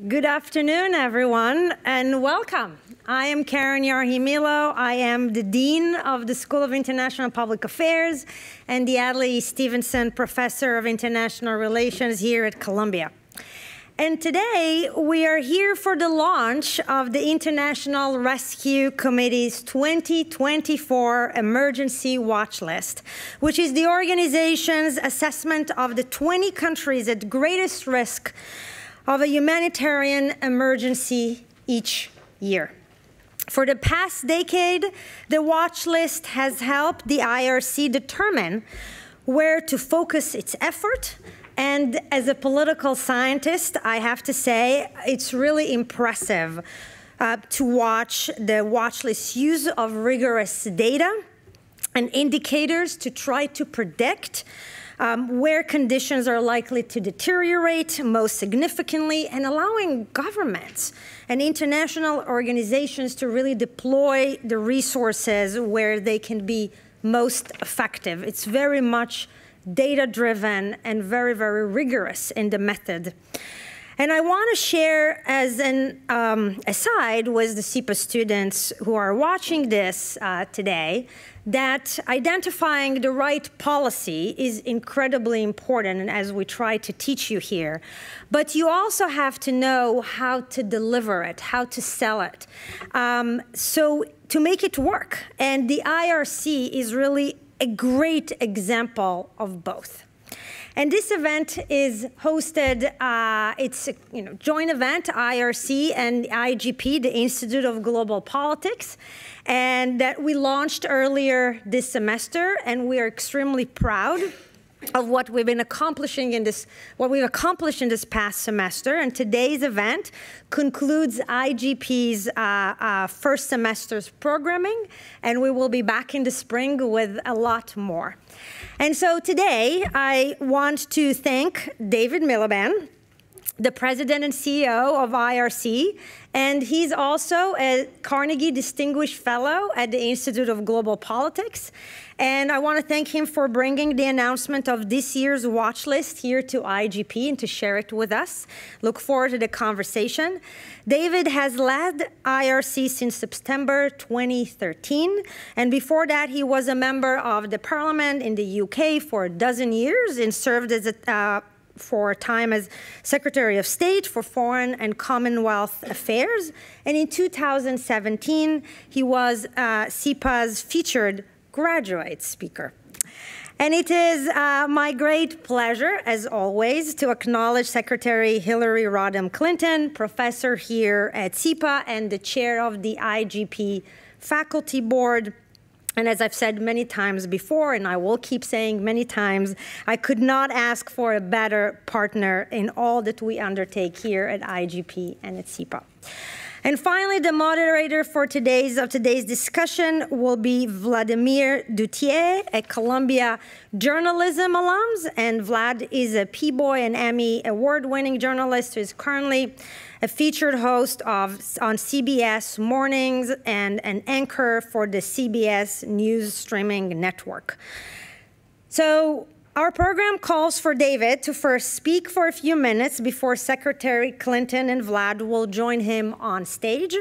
Good afternoon, everyone, and welcome. I am Keren Yarhi-Milo. I am the Dean of the School of International Public Affairs and the Adlai Stevenson Professor of International Relations here at Columbia. And today, we are here for the launch of the International Rescue Committee's 2024 Emergency Watchlist, which is the organization's assessment of the 20 countries at greatest risk of a humanitarian emergency each year. For the past decade, the watch list has helped the IRC determine where to focus its effort. And as a political scientist, I have to say, it's really impressive to watch the watch list's use of rigorous data and indicators to try to predict where conditions are likely to deteriorate most significantly, and allowing governments and international organizations to really deploy the resources where they can be most effective. It's very much data-driven and very, very rigorous in the method. And I want to share as an aside with the SIPA students who are watching this today that identifying the right policy is incredibly important as we try to teach you here. But you also have to know how to deliver it, how to sell it, so to make it work. And the IRC is really a great example of both. And this event is hosted, it's a joint event, IRC and IGP, the Institute of Global Politics, and that we launched earlier this semester, and we are extremely proud of what we've been accomplishing in this, what we've accomplished in this past semester. And today's event concludes IGP's first semester's programming, and we will be back in the spring with a lot more. And so today, I want to thank David Miliband, the President and CEO of IRC, and he's also a Carnegie Distinguished Fellow at the Institute of Global Politics. And I want to thank him for bringing the announcement of this year's watch list here to IGP and to share it with us. Look forward to the conversation. David has led IRC since September 2013. And before that, he was a member of the Parliament in the UK for 12 years and served as for a time as Secretary of State for Foreign and Commonwealth Affairs. And in 2017, he was SIPA's featured graduate speaker. And it is my great pleasure, as always, to acknowledge Secretary Hillary Rodham Clinton, professor here at SIPA and the chair of the IGP Faculty Board. And as I've said many times before, and I will keep saying many times, I could not ask for a better partner in all that we undertake here at IGP and at SIPA. And finally, the moderator for today's discussion will be Vladimir Duthier, a Columbia journalism alum, and Vlad is a Peabody and Emmy award-winning journalist who is currently a featured host on CBS Mornings and an anchor for the CBS News streaming network. So our program calls for David to first speak for a few minutes before Secretary Clinton and Vlad will join him on stage.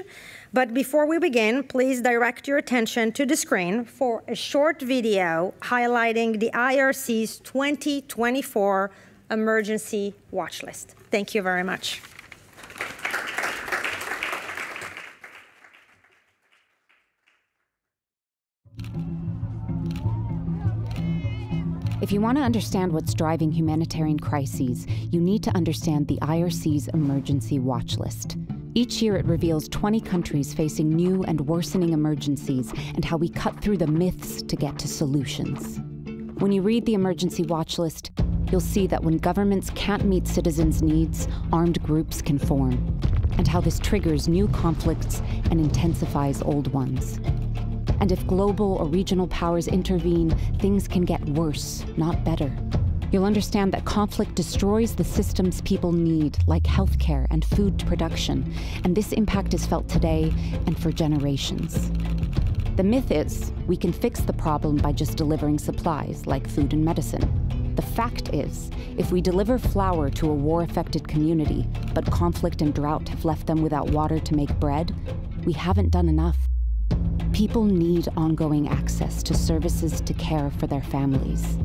But before we begin, please direct your attention to the screen for a short video highlighting the IRC's 2024 Emergency Watch List. Thank you very much. If you want to understand what's driving humanitarian crises, you need to understand the IRC's Emergency Watch List. Each year it reveals 20 countries facing new and worsening emergencies and how we cut through the myths to get to solutions. When you read the Emergency Watch List, you'll see that when governments can't meet citizens' needs, armed groups can form, and how this triggers new conflicts and intensifies old ones. And if global or regional powers intervene, things can get worse, not better. You'll understand that conflict destroys the systems people need, like healthcare and food production, and this impact is felt today and for generations. The myth is we can fix the problem by just delivering supplies, like food and medicine. The fact is, if we deliver flour to a war-affected community, but conflict and drought have left them without water to make bread, we haven't done enough. People need ongoing access to services to care for their families.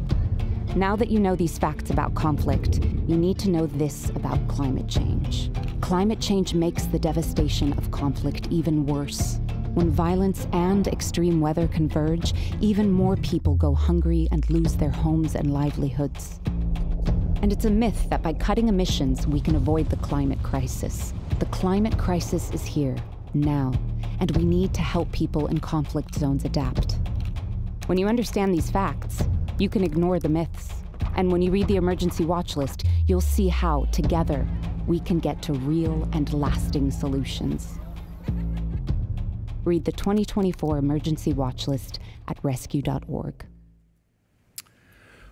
Now that you know these facts about conflict, you need to know this about climate change. Climate change makes the devastation of conflict even worse. When violence and extreme weather converge, even more people go hungry and lose their homes and livelihoods. And it's a myth that by cutting emissions, we can avoid the climate crisis. The climate crisis is here, now, and we need to help people in conflict zones adapt. When you understand these facts, you can ignore the myths. And when you read the Emergency Watchlist, you'll see how, together, we can get to real and lasting solutions. Read the 2024 Emergency Watchlist at rescue.org.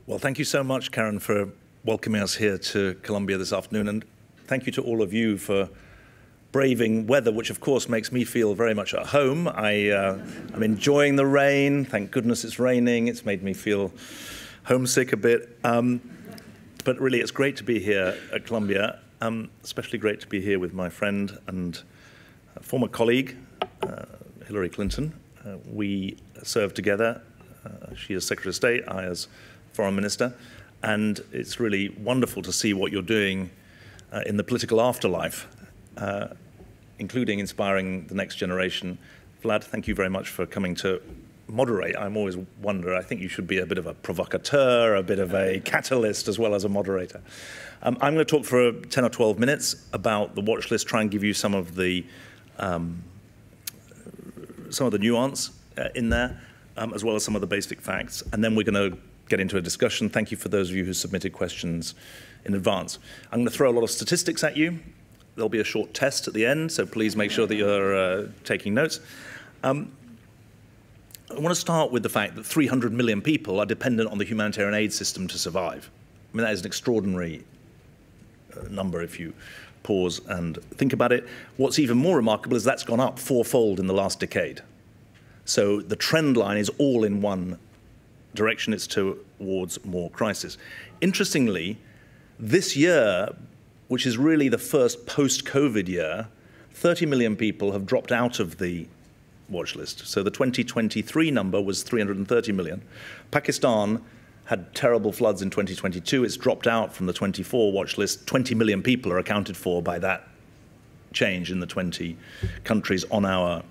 Well, thank you so much, Keren, for welcoming us here to Columbia this afternoon. And thank you to all of you for braving weather, which of course makes me feel very much at home. I'm enjoying the rain. Thank goodness it's raining. It's made me feel homesick a bit. But really, it's great to be here at Columbia, especially great to be here with my friend and former colleague, Hillary Clinton. We served together. She as Secretary of State, I as Foreign Minister. And it's really wonderful to see what you're doing in the political afterlife, including inspiring the next generation. Vlad, thank you very much for coming to moderate. I'm always wonder, I think you should be a bit of a provocateur, a bit of a catalyst, as well as a moderator. I'm going to talk for 10 or 12 minutes about the watch list, try and give you some of the nuance in there, as well as some of the basic facts. And then we're going to get into a discussion. Thank you for those of you who submitted questions in advance. I'm going to throw a lot of statistics at you. There'll be a short test at the end, so please make sure that you're taking notes. I want to start with the fact that 300 million people are dependent on the humanitarian aid system to survive. I mean, that is an extraordinary number if you pause and think about it. What's even more remarkable is that's gone up fourfold in the last decade. So the trend line is all in one direction. It's towards more crisis. Interestingly, this year, which is really the first post-COVID year, 30 million people have dropped out of the watch list. So the 2023 number was 330 million. Pakistan had terrible floods in 2022. It's dropped out from the 24 watch list. 20 million people are accounted for by that change in the 20 countries on our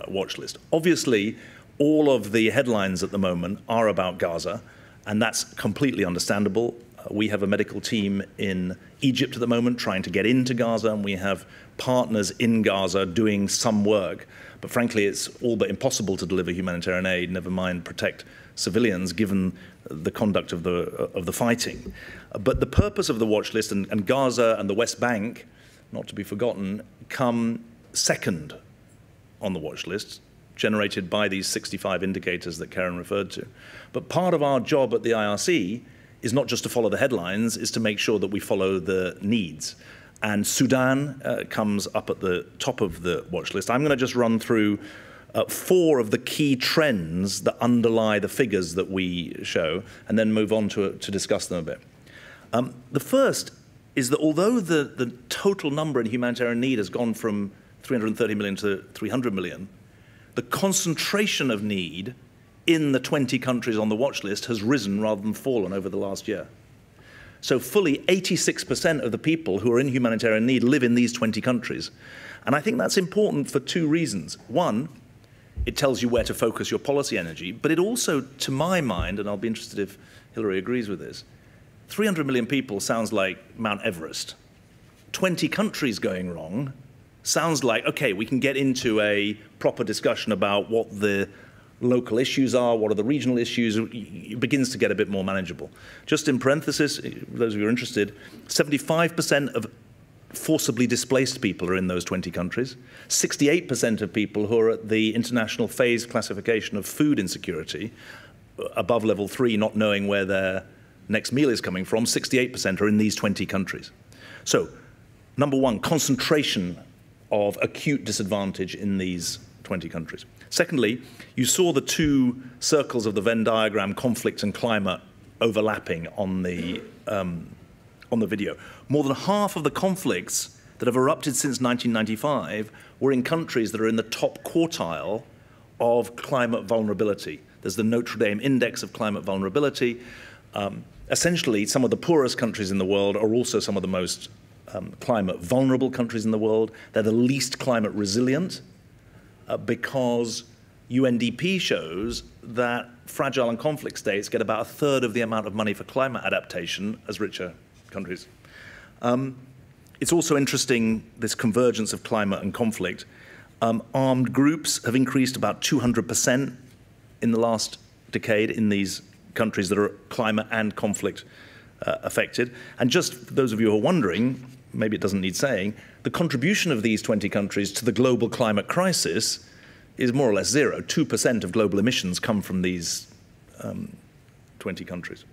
watch list. Obviously, all of the headlines at the moment are about Gaza, and that's completely understandable. We have a medical team in Egypt at the moment trying to get into Gaza, and we have partners in Gaza doing some work. But frankly, it's all but impossible to deliver humanitarian aid, never mind protect civilians, given the conduct of the fighting. But the purpose of the watch list, and Gaza and the West Bank, not to be forgotten, come second on the watch list, generated by these 65 indicators that Keren referred to. But part of our job at the IRC is not just to follow the headlines, is to make sure that we follow the needs. And Sudan comes up at the top of the watch list. I'm going to just run through 4 of the key trends that underlie the figures that we show, and then move on to discuss them a bit. The first is that although the total number in humanitarian need has gone from 330 million to 300 million, the concentration of need in the 20 countries on the watch list has risen rather than fallen over the last year. So fully 86% of the people who are in humanitarian need live in these 20 countries. And I think that's important for 2 reasons. One, it tells you where to focus your policy energy, but it also, to my mind, and I'll be interested if Hillary agrees with this, 300 million people sounds like Mount Everest. 20 countries going wrong sounds like, okay, we can get into a proper discussion about what the local issues are, what are the regional issues. It begins to get a bit more manageable. Just in parenthesis, those of you who are interested, 75% of forcibly displaced people are in those 20 countries. 68% of people who are at the international phase classification of food insecurity, above level 3, not knowing where their next meal is coming from, 68% are in these 20 countries. So, number one, concentration of acute disadvantage in these 20 countries. Secondly, you saw the 2 circles of the Venn diagram, conflict and climate, overlapping on the video. More than half of the conflicts that have erupted since 1995 were in countries that are in the top quartile of climate vulnerability. There's the Notre Dame Index of Climate Vulnerability. Essentially, some of the poorest countries in the world are also some of the most climate vulnerable countries in the world. They're the least climate resilient because UNDP shows that fragile and conflict states get about a third of the amount of money for climate adaptation as richer countries. It's also interesting, this convergence of climate and conflict. Armed groups have increased about 200% in the last decade in these countries that are climate and conflict affected. And just for those of you who are wondering, maybe it doesn't need saying, the contribution of these 20 countries to the global climate crisis is more or less zero. 2% of global emissions come from these 20 countries.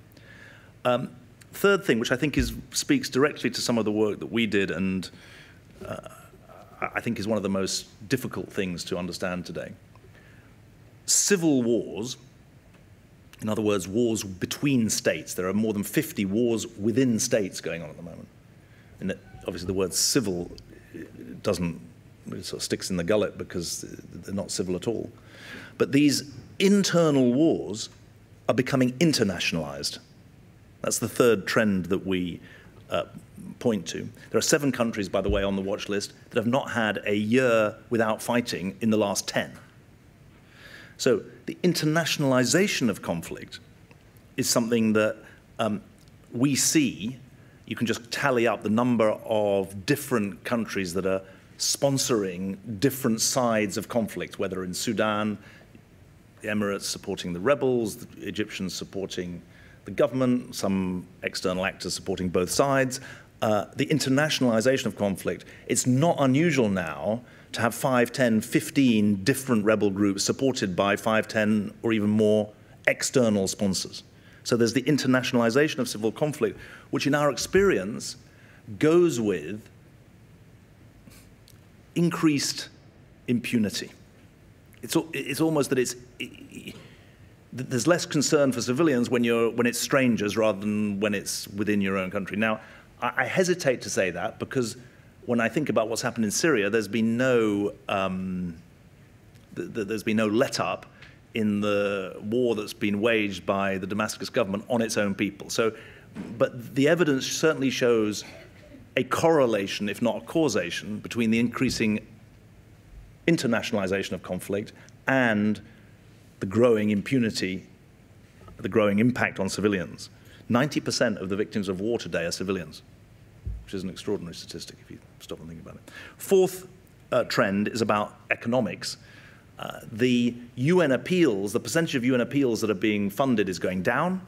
Third thing, which I think speaks directly to some of the work that we did and I think is one of the most difficult things to understand today. Civil wars, in other words, wars between states. There are more than 50 wars within states going on at the moment. And obviously the word civil doesn't, it sort of sticks in the gullet because they're not civil at all. But these internal wars are becoming internationalized. That's the third trend that we point to. There are 7 countries, by the way, on the watch list that have not had a year without fighting in the last 10. So the internationalization of conflict is something that we see. You can just tally up the number of different countries that are sponsoring different sides of conflict, whether in Sudan, the Emirates supporting the rebels, the Egyptians supporting the government, some external actors supporting both sides. The internationalization of conflict, it's not unusual now to have 5, 10, 15 different rebel groups supported by 5, 10, or even more external sponsors. So there's the internationalization of civil conflict, which in our experience goes with increased impunity. It's almost that there's less concern for civilians when it's strangers rather than when it's within your own country. Now, I hesitate to say that because when I think about what's happened in Syria, there's been no let-up in the war that's been waged by the Damascus government on its own people. But the evidence certainly shows a correlation, if not a causation, between the increasing internationalization of conflict and the growing impunity, the growing impact on civilians. 90% of the victims of war today are civilians, which is an extraordinary statistic if you stop and think about it. Fourth trend is about economics. The UN appeals, the percentage of UN appeals that are being funded is going down,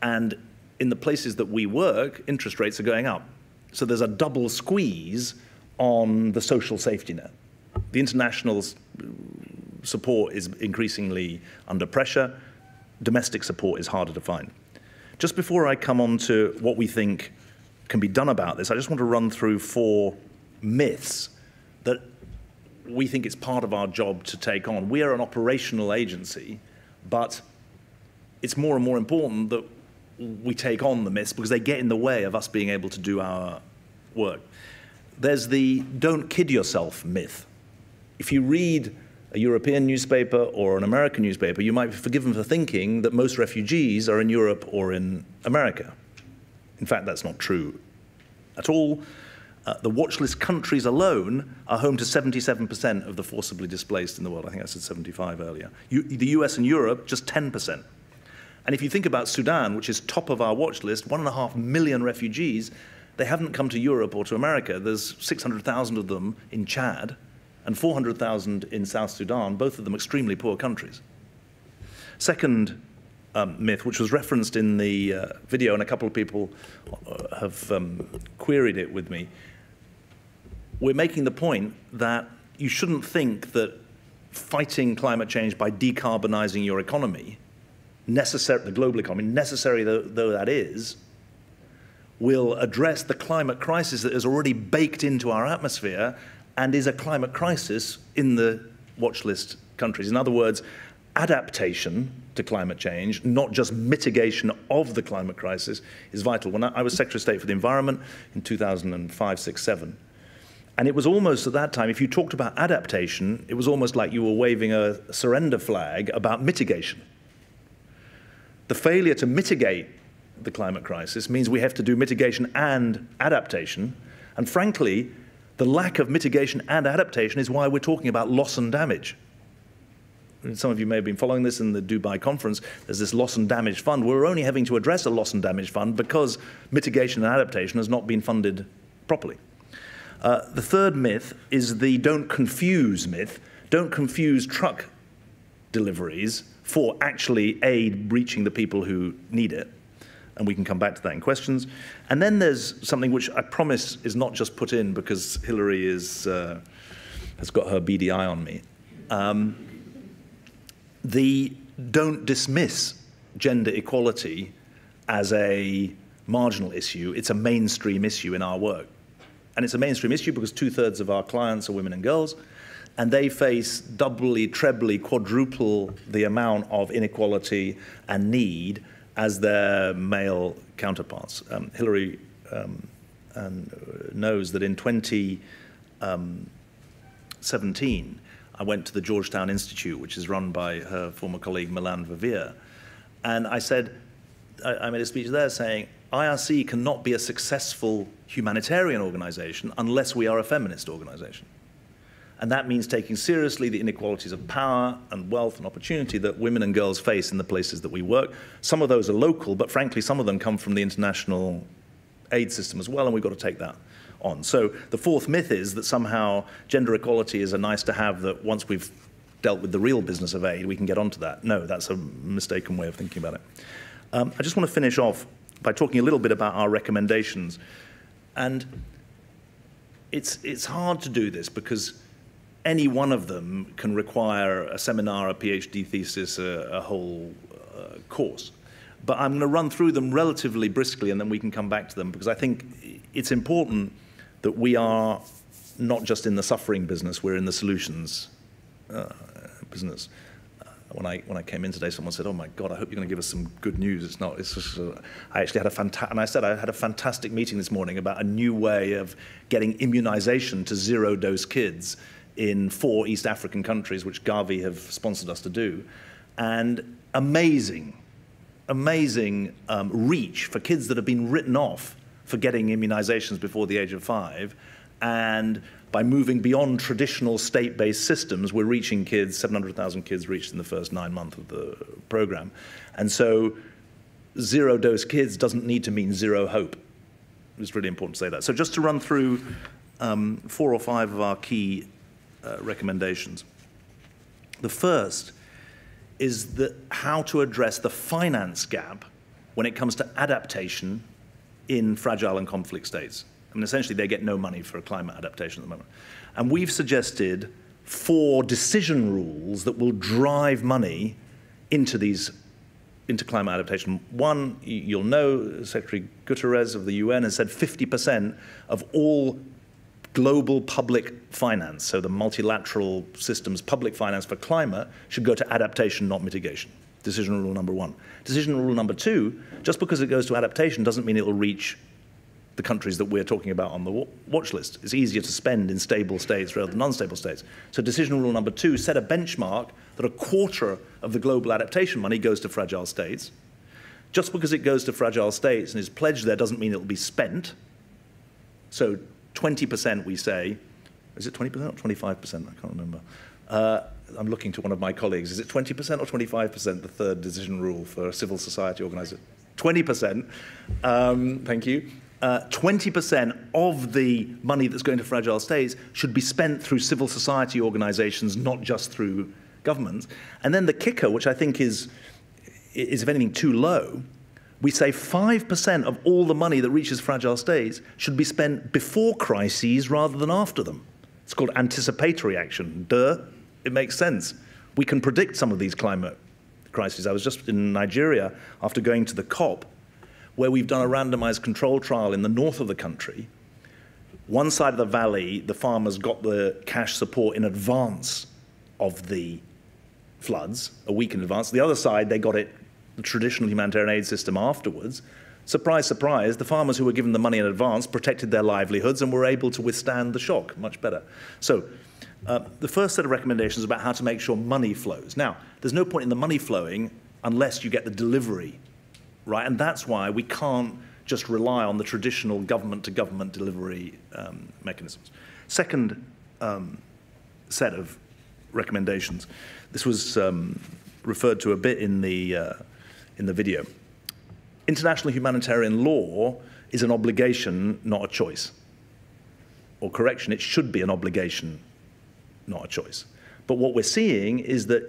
and in the places that we work, interest rates are going up. So there's a double squeeze on the social safety net. The international support is increasingly under pressure. Domestic support is harder to find. Just before I come on to what we think can be done about this, I just want to run through 4 myths that we think it's part of our job to take on. We are an operational agency, but it's more and more important that we take on the myths because they get in the way of us being able to do our work. There's the don't kid yourself myth. If you read a European newspaper or an American newspaper, you might be forgiven for thinking that most refugees are in Europe or in America. In fact, that's not true at all. The watch list countries alone are home to 77% of the forcibly displaced in the world. I think I said 75 earlier. The US and Europe, just 10%. And if you think about Sudan, which is top of our watch list, 1.5 million refugees, they haven't come to Europe or to America. There's 600,000 of them in Chad and 400,000 in South Sudan, both of them extremely poor countries. Second myth, which was referenced in the video, and a couple of people have queried it with me, we're making the point that you shouldn't think that fighting climate change by decarbonizing your economy, the global economy, necessary though that is, will address the climate crisis that is already baked into our atmosphere and is a climate crisis in the watch list countries. In other words, adaptation to climate change, not just mitigation of the climate crisis, is vital. When I was Secretary of State for the Environment in 2005, 6, 7, and it was almost at that time, if you talked about adaptation, it was almost like you were waving a surrender flag about mitigation. The failure to mitigate the climate crisis means we have to do mitigation and adaptation, and frankly, the lack of mitigation and adaptation is why we're talking about loss and damage. Some of you may have been following this in the Dubai conference. There's this loss and damage fund. We're only having to address a loss and damage fund because mitigation and adaptation has not been funded properly. The third myth is the don't confuse myth. Don't confuse truck deliveries for actually aid reaching the people who need it. And we can come back to that in questions. And then there's something which I promise is not just put in because Hillary has got her beady eye on me. The don't dismiss gender equality as a marginal issue. It's a mainstream issue in our work. And it's a mainstream issue because 2/3 of our clients are women and girls, and they face doubly, trebly, quadruple the amount of inequality and need as their male counterparts. Hillary knows that in 2017, I went to the Georgetown Institute, which is run by her former colleague Miliband, and I said, I made a speech there saying, IRC cannot be a successful humanitarian organization unless we are a feminist organization. And that means taking seriously the inequalities of power and wealth and opportunity that women and girls face in the places that we work. Some of those are local, but frankly, some of them come from the international aid system as well, and we've got to take that on. So the fourth myth is that somehow gender equality is a nice to have that once we've dealt with the real business of aid, we can get onto that. No, that's a mistaken way of thinking about it. I just want to finish off by talking a little bit about our recommendations. And it's hard to do this because any one of them can require a seminar, a PhD thesis, a whole course. But I'm going to run through them relatively briskly and then we can come back to them because I think it's important that we are not just in the suffering business, we're in the solutions business. When I came in today, someone said, "Oh my God, I hope you're going to give us some good news." It's not. It's just. I actually had I had a fantastic meeting this morning about a new way of getting immunization to zero-dose kids in 4 East African countries, which Gavi have sponsored us to do, and amazing reach for kids that have been written off for getting immunizations before the age of 5, and by moving beyond traditional state-based systems, we're reaching kids, 700,000 kids reached in the first 9 months of the program. And so zero-dose kids doesn't need to mean zero hope. It's really important to say that. So just to run through 4 or 5 of our key recommendations. The first is how to address the finance gap when it comes to adaptation in fragile and conflict states. I mean, essentially, they get no money for climate adaptation at the moment. And we've suggested 4 decision rules that will drive money into climate adaptation. One, you'll know, Secretary Guterres of the UN has said 50% of all global public finance, so the multilateral systems public finance for climate, should go to adaptation, not mitigation. Decision rule number 1. Decision rule number 2, just because it goes to adaptation doesn't mean it will reach the countries that we're talking about on the watch list. It's easier to spend in stable states rather than unstable states. So decision rule number 2, set a benchmark that 1/4 of the global adaptation money goes to fragile states. Just because it goes to fragile states and is pledged there doesn't mean it'll be spent. So 20% we say, is it 20% or 25%? I can't remember. I'm looking to one of my colleagues. Is it 20% or 25%, the third decision rule for a civil society organization? 20%, thank you. 20% of the money that's going to fragile states should be spent through civil society organizations, not just through governments. And then the kicker, which I think is if anything too low, we say 5% of all the money that reaches fragile states should be spent before crises rather than after them. It's called anticipatory action. Duh, it makes sense. We can predict some of these climate crises. I was just in Nigeria after going to the COP, where we've done a randomized control trial in the north of the country. One side of the valley, the farmers got the cash support in advance of the floods a week in advance. The other side, they got it, the traditional humanitarian aid system afterwards. Surprise, surprise, the farmers who were given the money in advance protected their livelihoods and were able to withstand the shock much better. So the first set of recommendations is about how to make sure money flows. Now, there's no point in the money flowing unless you get the delivery, right? And that's why we can't just rely on the traditional government-to-government delivery mechanisms. Second set of recommendations. This was referred to a bit in the video. International humanitarian law is an obligation, not a choice. Or correction, it should be an obligation, not a choice. But what we're seeing is that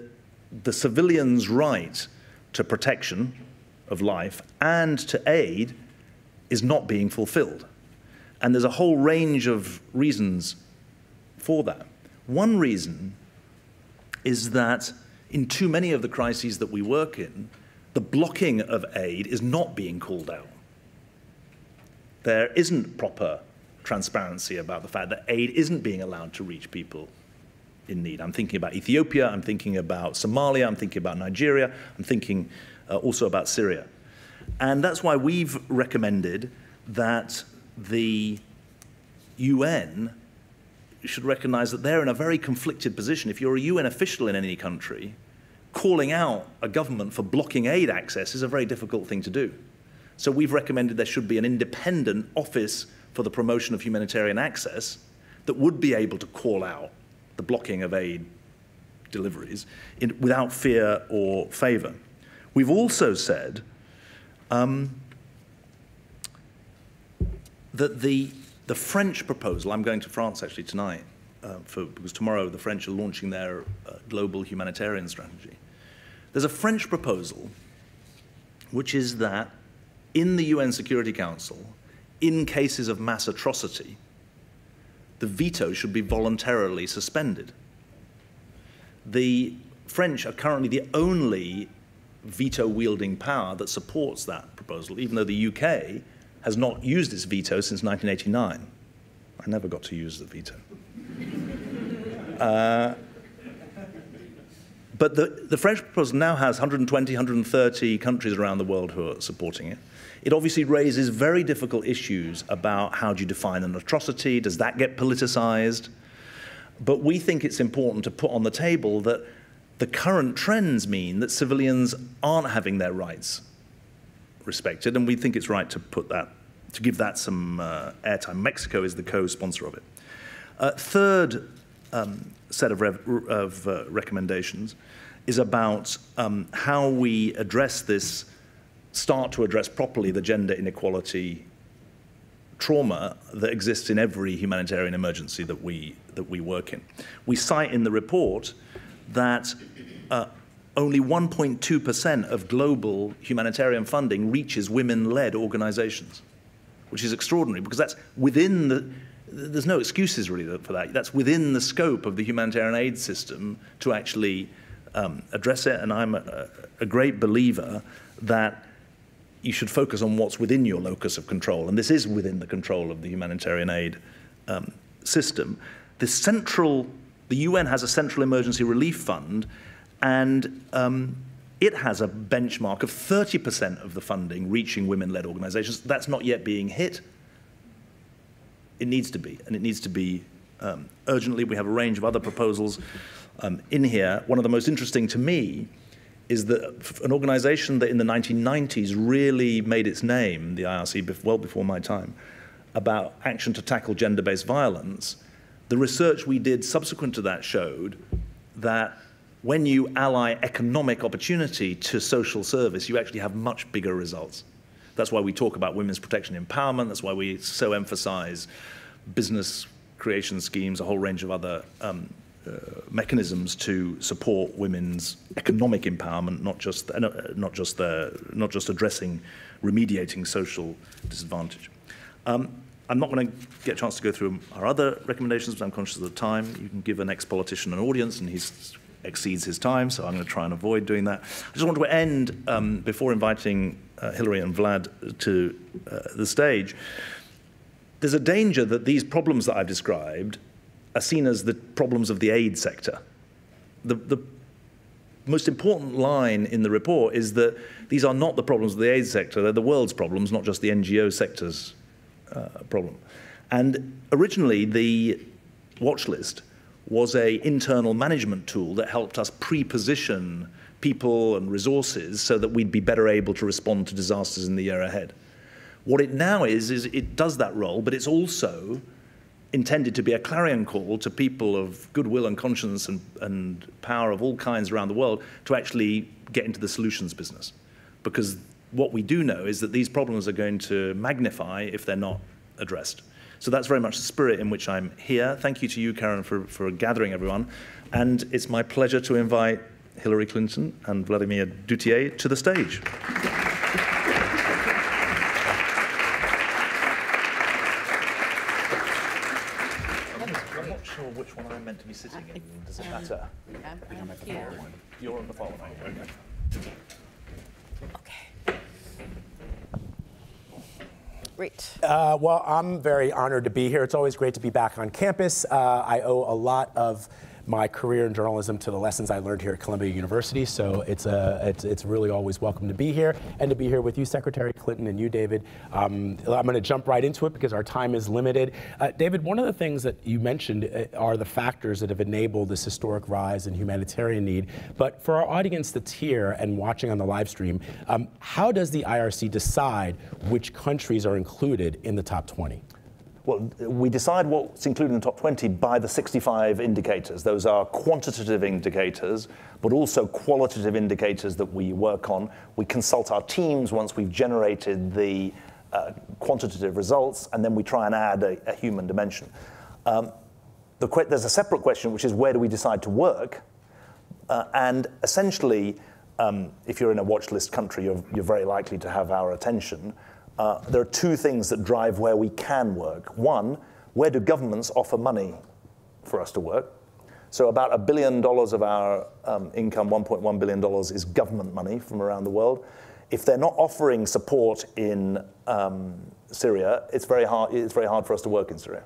the civilian's right to protection of life and to aid is not being fulfilled. And there's a whole range of reasons for that. One reason is that in too many of the crises that we work in, the blocking of aid is not being called out. There isn't proper transparency about the fact that aid isn't being allowed to reach people in need. I'm thinking about Ethiopia, I'm thinking about Somalia, I'm thinking about Nigeria, I'm thinking also about Syria. And that's why we've recommended that the UN should recognize that they're in a very conflicted position. If you're a UN official in any country, calling out a government for blocking aid access is a very difficult thing to do. So we've recommended there should be an independent office for the promotion of humanitarian access that would be able to call out the blocking of aid deliveries without fear or favor. We've also said that the French proposal, I'm going to France actually tonight, because tomorrow the French are launching their global humanitarian strategy. There's a French proposal which is that in the UN Security Council, in cases of mass atrocity, the veto should be voluntarily suspended. The French are currently the only veto-wielding power that supports that proposal, even though the UK has not used its veto since 1989. I never got to use the veto. But the French proposal now has 120, 130 countries around the world who are supporting it. It obviously raises very difficult issues about how do you define an atrocity, does that get politicized? But we think it's important to put on the table that the current trends mean that civilians aren't having their rights respected, and we think it's right to put that, to give that some airtime. Mexico is the co-sponsor of it. Third set of recommendations is about how we address this, start to address properly the gender inequality trauma that exists in every humanitarian emergency that we work in. We cite in the report that only 1.2% of global humanitarian funding reaches women-led organizations, which is extraordinary because that's within the, there's no excuses really for that. That's within the scope of the humanitarian aid system to actually address it, and I'm a great believer that you should focus on what's within your locus of control, and this is within the control of the humanitarian aid system. The UN has a central emergency relief fund, and it has a benchmark of 30% of the funding reaching women-led organizations. That's not yet being hit. It needs to be, and it needs to be urgently. We have a range of other proposals in here. One of the most interesting to me is that an organization that in the 1990s really made its name, the IRC, well before my time, about action to tackle gender-based violence. The research we did subsequent to that showed that when you ally economic opportunity to social service, you actually have much bigger results. That's why we talk about women's protection empowerment. That's why we so emphasize business creation schemes, a whole range of other mechanisms to support women's economic empowerment, not just addressing, remediating social disadvantage. I'm not going to get a chance to go through our other recommendations, but I'm conscious of the time. You can give an ex-politician an audience, and he exceeds his time, so I'm going to try and avoid doing that. I just want to end, before inviting Hillary and Vlad to the stage. There's a danger that these problems that I've described are seen as the problems of the aid sector. The most important line in the report is that these are not the problems of the aid sector, they're the world's problems, not just the NGO sector's problem. And originally, the watch list was an internal management tool that helped us pre-position people and resources so that we'd be better able to respond to disasters in the year ahead. What it now is it does that role, but it's also intended to be a clarion call to people of goodwill and conscience and power of all kinds around the world to actually get into the solutions business. Because what we do know is that these problems are going to magnify if they're not addressed. So that's very much the spirit in which I'm here. Thank you to you, Keren, for gathering everyone. And it's my pleasure to invite Hillary Clinton and Vladimir Duthiers to the stage. I'm not sure which one I'm meant to be sitting in. Does it matter? I'm here. You're on the far one. Okay. Great. Well, I'm very honored to be here. It's always great to be back on campus. I owe a lot of my career in journalism to the lessons I learned here at Columbia University, so it's really always welcome to be here and to be here with you, Secretary Clinton, and you, David. I'm going to jump right into it because our time is limited. David, one of the things that you mentioned are the factors that have enabled this historic rise in humanitarian need. But for our audience that's here and watching on the live stream, how does the IRC decide which countries are included in the top 20? Well, we decide what's included in the top 20 by the 65 indicators. Those are quantitative indicators, but also qualitative indicators that we work on. We consult our teams once we've generated the quantitative results, and then we try and add a human dimension. There's a separate question, which is where do we decide to work? And essentially, if you're in a watch list country, you're very likely to have our attention. There are two things that drive where we can work. One, where do governments offer money for us to work? So about $1 billion of our income, $1.1 billion, is government money from around the world. If they're not offering support in Syria, it's very hard for us to work in Syria.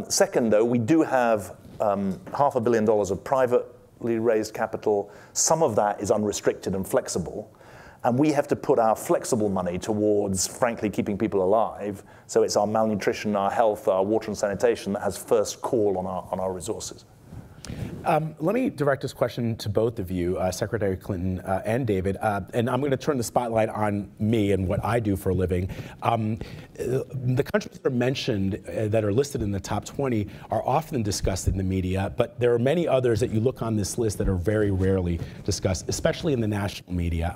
Second, though, we do have $500 million of privately raised capital. Some of that is unrestricted and flexible. And we have to put our flexible money towards, frankly, keeping people alive. So it's our malnutrition, our health, our water and sanitation that has first call on our resources. Let me direct this question to both of you, Secretary Clinton and David, and I'm going to turn the spotlight on me and what I do for a living. The countries that are mentioned that are listed in the top 20 are often discussed in the media, but there are many others that you look on this list that are very rarely discussed, especially in the national media.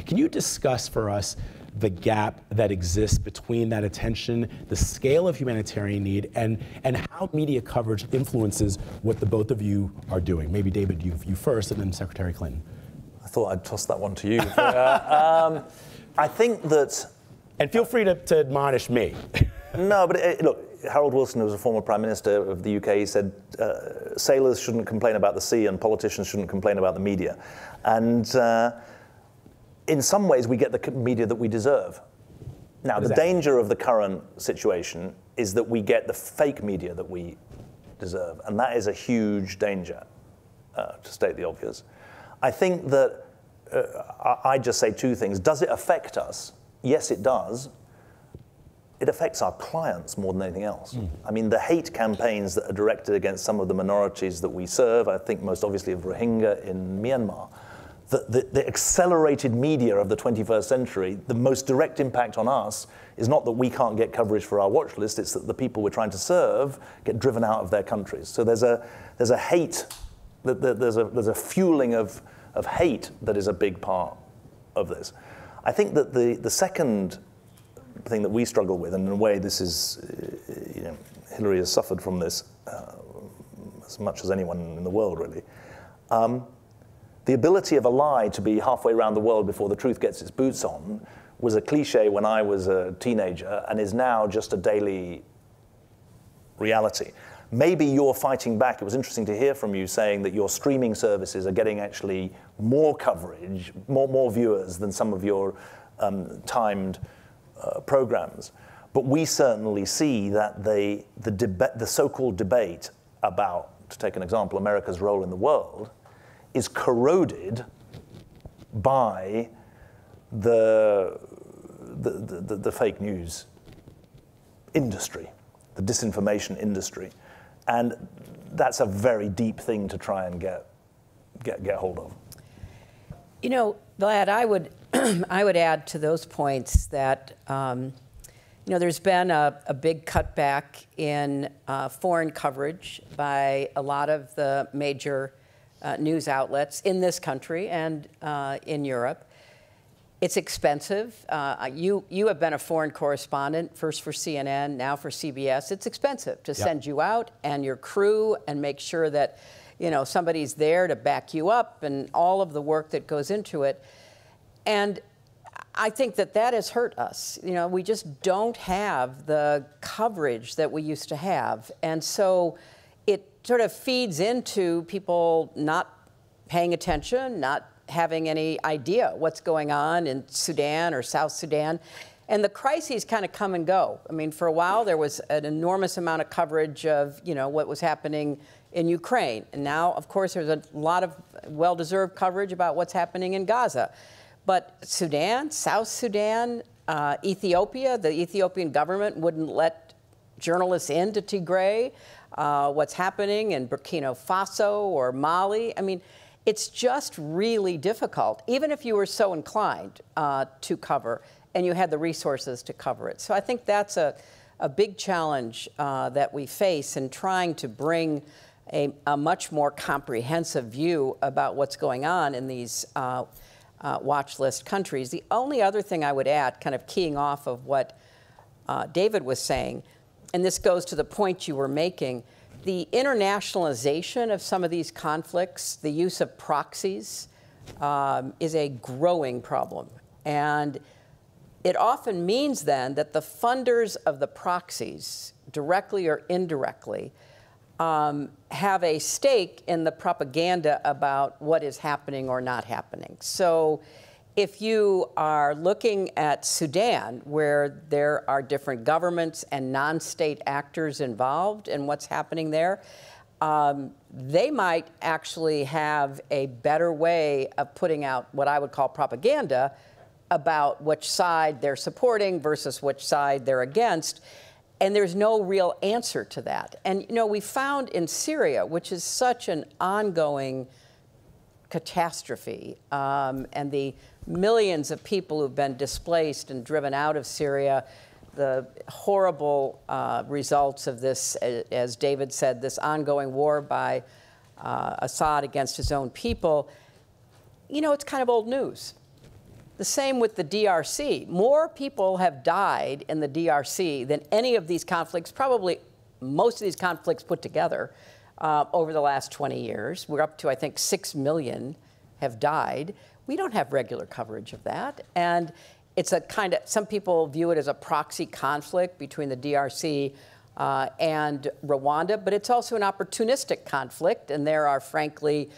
Can you discuss for us the gap that exists between that attention, the scale of humanitarian need, and how media coverage influences what the both of you are doing? Maybe David, you first, and then Secretary Clinton. I thought I'd toss that one to you. I think that... And feel free to admonish me. No, but look, Harold Wilson, who was a former Prime Minister of the UK, he said sailors shouldn't complain about the sea and politicians shouldn't complain about the media. And in some ways, we get the media that we deserve. Now, the danger of the current situation is that we get the fake media that we deserve, and that is a huge danger, to state the obvious. I think that I just say two things. Does it affect us? Yes, it does. It affects our clients more than anything else. I mean, the hate campaigns that are directed against some of the minorities that we serve, I think most obviously of Rohingya in Myanmar, the accelerated media of the 21st century, the most direct impact on us is not that we can't get coverage for our watch list, it's that the people we're trying to serve get driven out of their countries. So there's a hate, there's a fueling of hate that is a big part of this. I think that the second thing that we struggle with, and in a way this is, Hillary has suffered from this as much as anyone in the world really, the ability of a lie to be halfway around the world before the truth gets its boots on was a cliche when I was a teenager and is now just a daily reality. Maybe you're fighting back. It was interesting to hear from you saying that your streaming services are getting actually more coverage, more viewers than some of your timed programs. But we certainly see that the so-called debate about, to take an example, America's role in the world, is corroded by the fake news industry, the disinformation industry. And that's a very deep thing to try and get hold of. You know, Vlad, I would I would add to those points that you know, there's been a big cutback in foreign coverage by a lot of the major news outlets in this country and in Europe. It's expensive. You have been a foreign correspondent, first for CNN, now for CBS. It's expensive to send you out and your crew and make sure that, you know, somebody's there to back you up and all of the work that goes into it. And I think that that has hurt us. You know, we just don't have the coverage that we used to have. And so it sort of feeds into people not paying attention, not having any idea what's going on in Sudan or South Sudan. And the crises kind of come and go. I mean, for a while, there was an enormous amount of coverage of, you know, what was happening in Ukraine. And now, of course, there's a lot of well-deserved coverage about what's happening in Gaza. But Sudan, South Sudan, Ethiopia, the Ethiopian government wouldn't let journalists into Tigray. What's happening in Burkina Faso or Mali. I mean, it's just really difficult, even if you were so inclined to cover and you had the resources to cover it. So I think that's a big challenge that we face in trying to bring a much more comprehensive view about what's going on in these watch list countries. The only other thing I would add, kind of keying off of what David was saying, and this goes to the point you were making, the internationalization of some of these conflicts, the use of proxies, is a growing problem. And it often means then that the funders of the proxies, directly or indirectly, have a stake in the propaganda about what is happening or not happening. So if you are looking at Sudan, where there are different governments and non-state actors involved in what's happening there, they might actually have a better way of putting out what I would call propaganda about which side they're supporting versus which side they're against. And there's no real answer to that. And, you know, we found in Syria, which is such an ongoing catastrophe, and the millions of people who've been displaced and driven out of Syria, the horrible results of this, as David said, this ongoing war by Assad against his own people, you know, it's kind of old news. The same with the DRC. More people have died in the DRC than any of these conflicts, probably most of these conflicts put together, over the last 20 years. We're up to, I think, 6 million have died. We don't have regular coverage of that. And it's a kind of, some people view it as a proxy conflict between the DRC and Rwanda, but it's also an opportunistic conflict. And there are, frankly,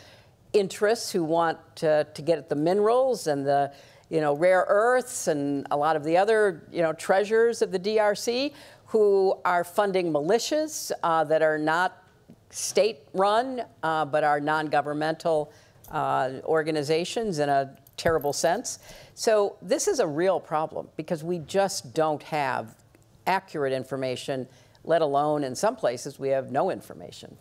interests who want to get at the minerals and the, you know, rare earths and a lot of the other, you know, treasures of the DRC, who are funding militias that are not state-run, but are non-governmental organizations in a terrible sense. So this is a real problem because we just don't have accurate information, let alone in some places we have no information.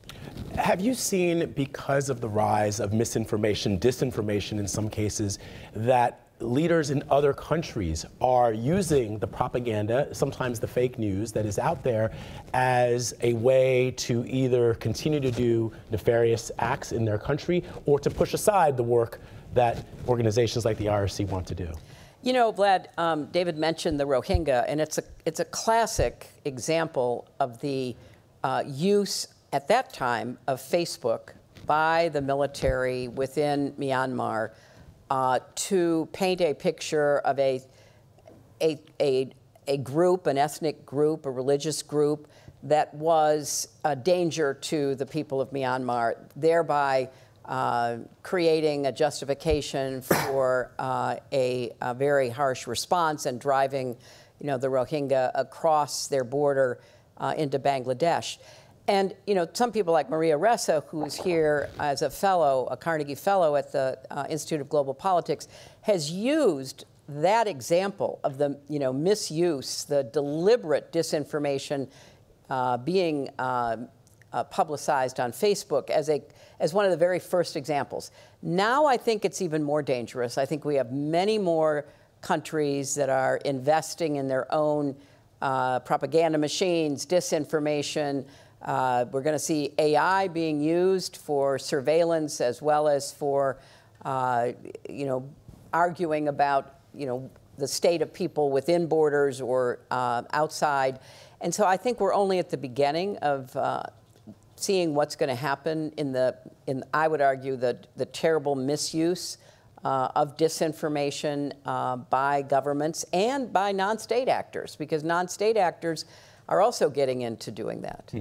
Have you seen, because of the rise of misinformation, disinformation in some cases, that leaders in other countries are using the propaganda, sometimes the fake news that is out there, as a way to either continue to do nefarious acts in their country or to push aside the work that organizations like the IRC want to do? You know, Vlad, David mentioned the Rohingya, and it's a classic example of the use at that time of Facebook by the military within Myanmar to paint a picture of a group, an ethnic group, a religious group that was a danger to the people of Myanmar, thereby creating a justification for a very harsh response and driving, you know, the Rohingya across their border into Bangladesh. And some people like Maria Ressa, who's here as a fellow, a Carnegie fellow at the Institute of Global Politics, has used that example of the misuse, the deliberate disinformation being publicized on Facebook as one of the very first examples. Now I think it's even more dangerous. I think we have many more countries that are investing in their own propaganda machines, disinformation. We're going to see AI being used for surveillance as well as for, arguing about, the state of people within borders or outside. And so I think we're only at the beginning of seeing what's going to happen in I would argue, the terrible misuse of disinformation by governments and by non-state actors, because non-state actors are also getting into doing that.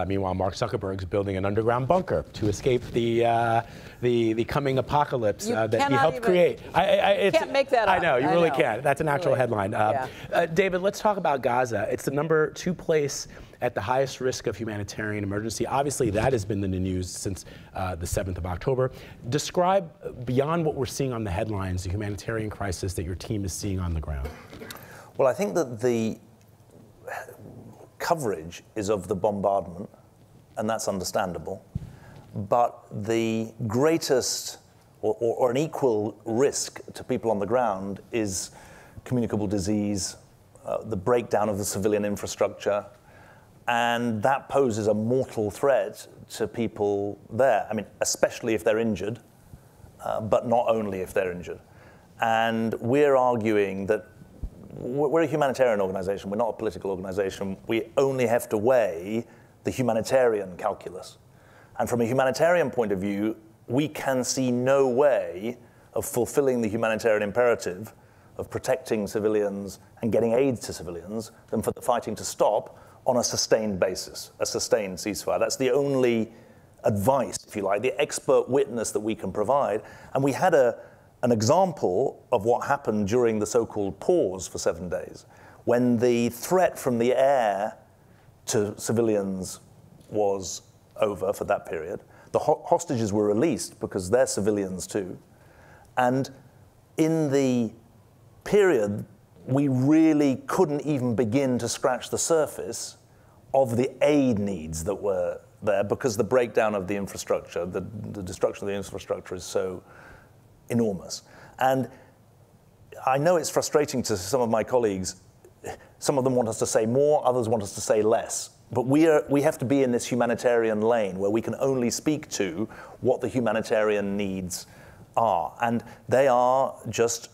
Meanwhile, Mark Zuckerberg's building an underground bunker to escape the coming apocalypse that he helped create. You can't make that up. I know, you really can't. That's an actual headline. David, let's talk about Gaza. It's the number 2 place at the highest risk of humanitarian emergency. Obviously, that has been in the news since the 7th of October. Describe, beyond what we're seeing on the headlines, the humanitarian crisis that your team is seeing on the ground. Well, I think that the coverage is of the bombardment, and that's understandable. But the greatest or an equal risk to people on the ground is communicable disease, the breakdown of the civilian infrastructure, and that poses a mortal threat to people there. I mean, especially if they're injured, but not only if they're injured. And we're arguing that we're a humanitarian organization, we're not a political organization. We only have to weigh the humanitarian calculus. And from a humanitarian point of view, we can see no way of fulfilling the humanitarian imperative of protecting civilians and getting aid to civilians than for the fighting to stop on a sustained basis, a sustained ceasefire. That's the only advice, if you like, the expert witness that we can provide. And we had an example of what happened during the so-called pause for 7 days, when the threat from the air to civilians was over for that period. The hostages were released because they're civilians too. And in the period, we really couldn't even begin to scratch the surface of the aid needs that were there because the breakdown of the infrastructure, the destruction of the infrastructure is so enormous. And I know it's frustrating to some of my colleagues. Some of them want us to say more, others want us to say less. But we have to be in this humanitarian lane where we can only speak to what the humanitarian needs are. And they are just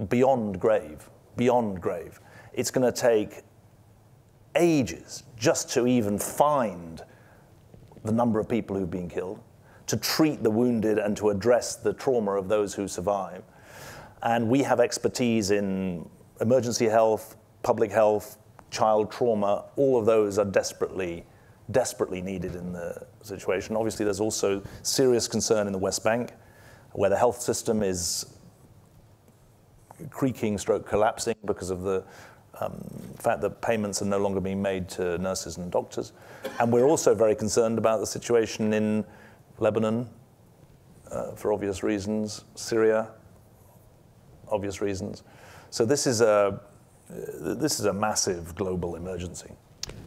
beyond grave, beyond grave. It's going to take ages just to even find the number of people who've been killed, to treat the wounded and to address the trauma of those who survive. And we have expertise in emergency health, public health, child trauma. All of those are desperately, desperately needed in the situation. Obviously, there's also serious concern in the West Bank, where the health system is creaking stroke collapsing because of the fact that payments are no longer being made to nurses and doctors. And we're also very concerned about the situation in Lebanon, for obvious reasons, Syria, obvious reasons. So this is a massive global emergency.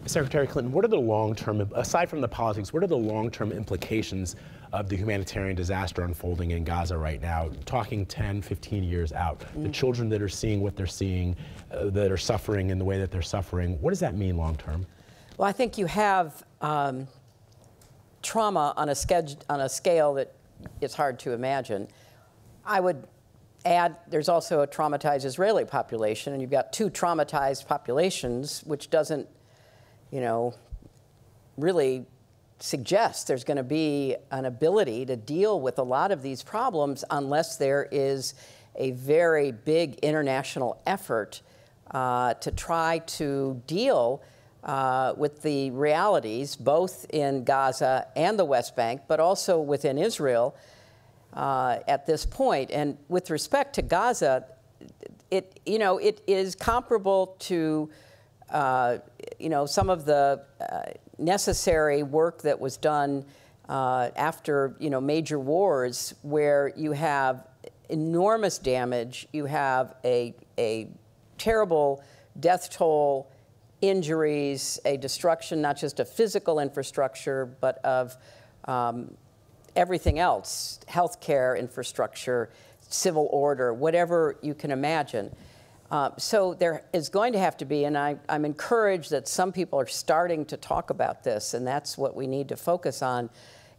Secretary Clinton, what are the long-term, aside from the politics, what are the long-term implications of the humanitarian disaster unfolding in Gaza right now, talking 10, 15 years out? The children that are seeing what they're seeing, that are suffering in the way that they're suffering, what does that mean long-term? Well, I think you have trauma on a scale that is hard to imagine. I would add, there's also a traumatized Israeli population, and you've got two traumatized populations, which doesn't, really suggest there's going to be an ability to deal with a lot of these problems unless there is a very big international effort to try to deal with the realities, both in Gaza and the West Bank, but also within Israel at this point. And with respect to Gaza, it is comparable to some of the necessary work that was done after, major wars, where you have enormous damage, you have a terrible death toll, injuries, a destruction not just of physical infrastructure, but of everything else, healthcare infrastructure, civil order, whatever you can imagine. So there is going to have to be, and I'm encouraged that some people are starting to talk about this, and that's what we need to focus on.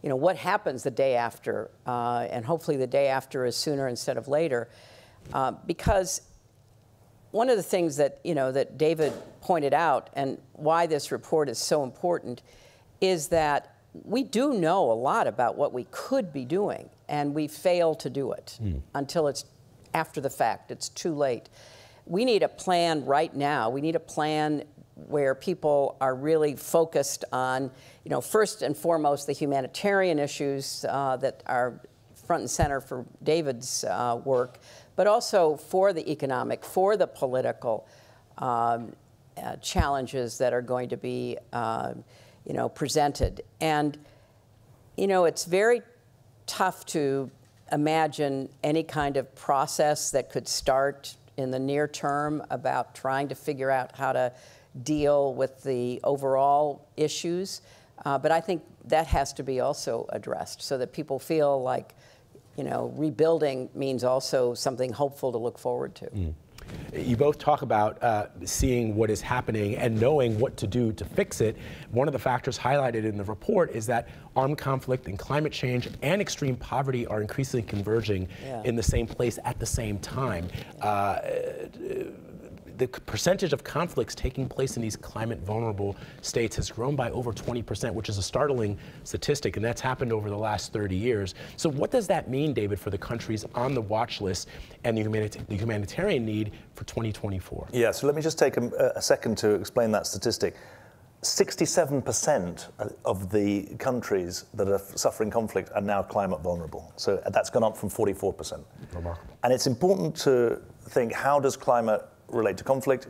What happens the day after, and hopefully the day after is sooner instead of later, because one of the things that that David pointed out, and why this report is so important, is that we do know a lot about what we could be doing, and we fail to do it until it's after the fact. It's too late. We need a plan right now. We need a plan where people are really focused on, first and foremost, the humanitarian issues that are front and center for David's work, but also for the economic, for the political challenges that are going to be, presented. And, it's very tough to imagine any kind of process that could start in the near term about trying to figure out how to deal with the overall issues. But I think that has to be also addressed so that people feel like, rebuilding means also something hopeful to look forward to. You both talk about seeing what is happening and knowing what to do to fix it. One of the factors highlighted in the report is that armed conflict and climate change and extreme poverty are increasingly converging in the same place at the same time. The percentage of conflicts taking place in these climate vulnerable states has grown by over 20%, which is a startling statistic, and that's happened over the last 30 years. So what does that mean, David, for the countries on the watch list and the humanitarian need for 2024? Yeah, so let me just take a second to explain that statistic. 67% of the countries that are suffering conflict are now climate vulnerable. So that's gone up from 44%. Remarkable. And it's important to think, how does climate relate to conflict?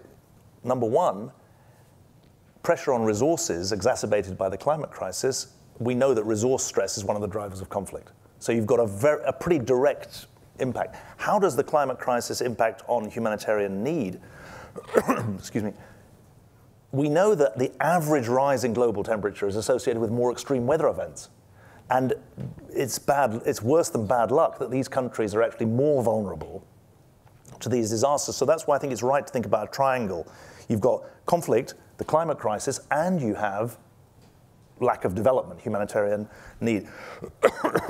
Number one, pressure on resources exacerbated by the climate crisis. We know that resource stress is one of the drivers of conflict. So you've got a pretty direct impact. How does the climate crisis impact on humanitarian need? Excuse me. We know that the average rise in global temperature is associated with more extreme weather events. And it's worse than bad luck that these countries are actually more vulnerable to these disasters. So that's why I think it's right to think about a triangle. You've got conflict, the climate crisis, and you have lack of development, humanitarian need.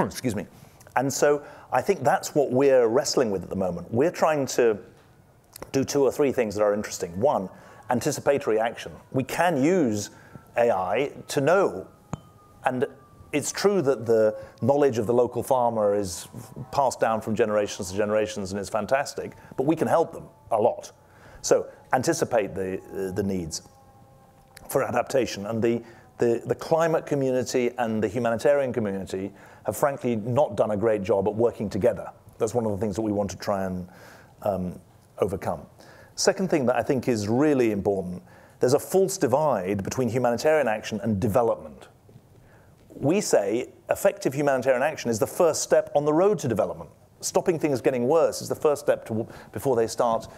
Excuse me. And so I think that's what we're wrestling with at the moment. We're trying to do two or three things that are interesting. One, anticipatory action. We can use AI to know, and it's true that the knowledge of the local farmer is passed down from generations to generations and is fantastic, but we can help them a lot. So anticipate the needs for adaptation. And the climate community and the humanitarian community have frankly not done a great job at working together. That's one of the things that we want to try and overcome. Second thing that I think is really important, there's a false divide between humanitarian action and development. We say effective humanitarian action is the first step on the road to development. Stopping things getting worse is the first step before they start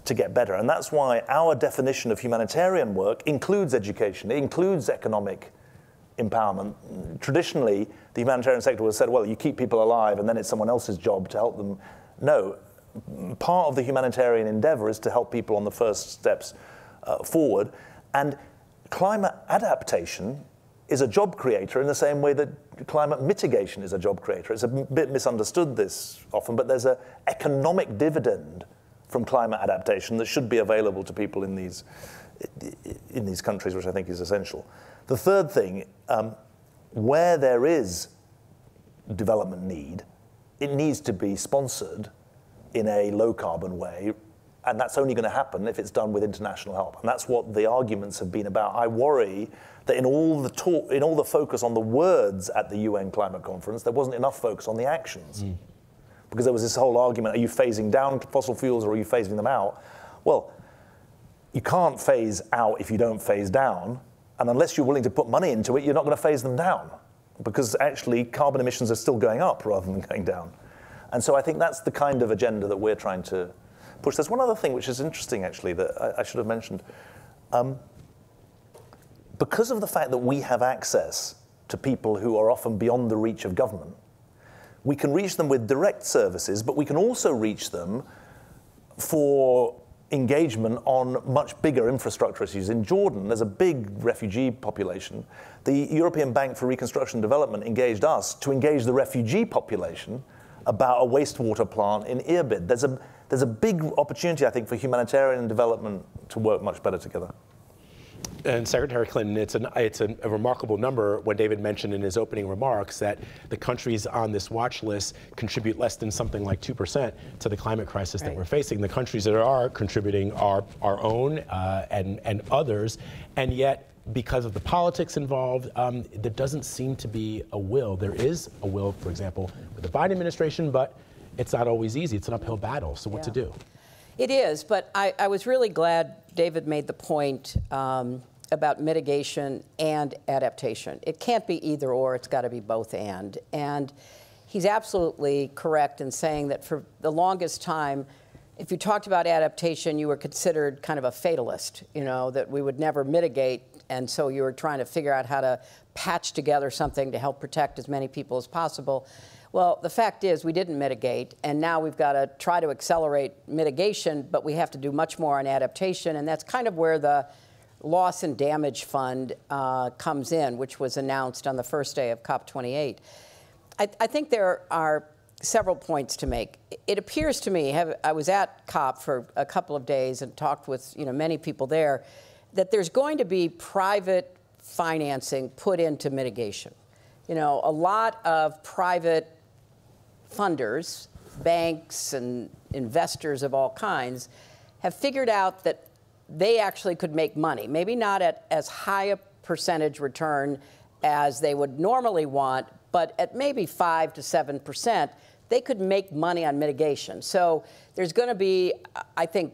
to get better. And that's why our definition of humanitarian work includes education. It includes economic empowerment. Traditionally, the humanitarian sector was said, well, you keep people alive and then it's someone else's job to help them. No, part of the humanitarian endeavor is to help people on the first steps forward. And climate adaptation is a job creator in the same way that climate mitigation is a job creator. It's a bit misunderstood this often, but there's an economic dividend from climate adaptation that should be available to people in these countries, which I think is essential. The third thing, where there is development need, it needs to be sponsored in a low-carbon way, and that's only going to happen if it's done with international help. And that's what the arguments have been about. I worry that in all the talk, in all the focus on the words at the UN climate conference, there wasn't enough focus on the actions. Because there was this whole argument, are you phasing down fossil fuels or are you phasing them out? Well, you can't phase out if you don't phase down. And unless you're willing to put money into it, you're not going to phase them down. Because actually, carbon emissions are still going up rather than going down. And so I think that's the kind of agenda that we're trying to push. There's one other thing which is interesting, actually, that I should have mentioned. Because of the fact that we have access to people who are often beyond the reach of government, we can reach them with direct services, but we can also reach them for engagement on much bigger infrastructure issues. In Jordan, there's a big refugee population. The European Bank for Reconstruction and Development engaged us to engage the refugee population about a wastewater plant in Irbid. There's a big opportunity, I think, for humanitarian and development to work much better together. And Secretary Clinton, it's a remarkable number when David mentioned in his opening remarks that the countries on this watch list contribute less than something like 2% to the climate crisis that we're facing. The countries that are contributing are our own and others, and yet because of the politics involved, there doesn't seem to be a will. There is a will, for example, with the Biden administration, but it's not always easy. It's an uphill battle. So what to do? It is, but I was really glad David made the point about mitigation and adaptation. It can't be either or, it's got to be both and. And he's absolutely correct in saying that for the longest time, if you talked about adaptation, you were considered kind of a fatalist, you know, that we would never mitigate, and so you were trying to figure out how to patch together something to help protect as many people as possible. Well, the fact is we didn't mitigate, and now we've got to try to accelerate mitigation, but we have to do much more on adaptation, and that's kind of where the Loss and Damage Fund comes in, which was announced on the first day of COP28. I think there are several points to make. It appears to me, I was at COP for a couple of days and talked with many people there, that there's going to be private financing put into mitigation. A lot of private funders, banks and investors of all kinds, have figured out that they actually could make money, maybe not at as high a percentage return as they would normally want, but at maybe 5 to 7%, they could make money on mitigation. So there's going to be, I think,